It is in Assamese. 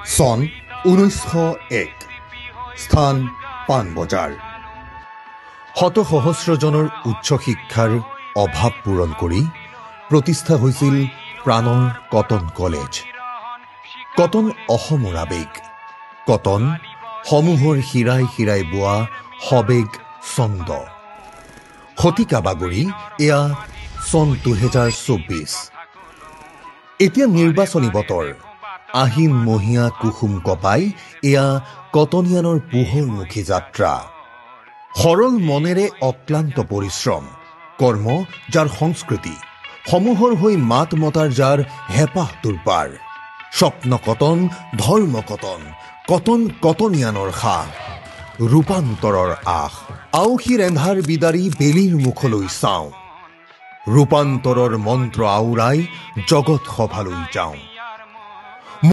চন 1901 স্থান পাণবজাৰ শত সহস্ৰজনৰ উচ্চ শিক্ষাৰ অভাৱ পূৰণ কৰি প্ৰতিষ্ঠা হৈছিল প্ৰাণৰ কটন কলেজ। কটন অসমৰ আৱেগ, কটন সমূহৰ শিৰাই শিৰাই বোৱা সবেগ ছন্দ। শতিকা বাগৰি এয়া চন 2024। এতিয়া নিৰ্বাচনী বতৰ, আহিন মহীয়া কুসুম কপাই এয়া কটনিয়ানৰ পোহৰমুখী যাত্ৰা। সৰল মনেৰে অক্লান্ত পৰিশ্ৰম, কৰ্ম যাৰ সংস্কৃতি, সমূহৰ হৈ মাত মতাৰ যাৰ হেঁপাহ তোৰপাৰ। স্বপ্ন কটন, ধৰ্ম কটন, কটন কটনিয়ানৰ সাহ, ৰূপান্তৰৰ আশ। আউসীৰ এন্ধাৰ বিদাৰি বেলিৰ মুখলৈ চাওঁ, ৰূপান্তৰৰ মন্ত্ৰ আওৰাই জগত সভালৈ যাওঁ।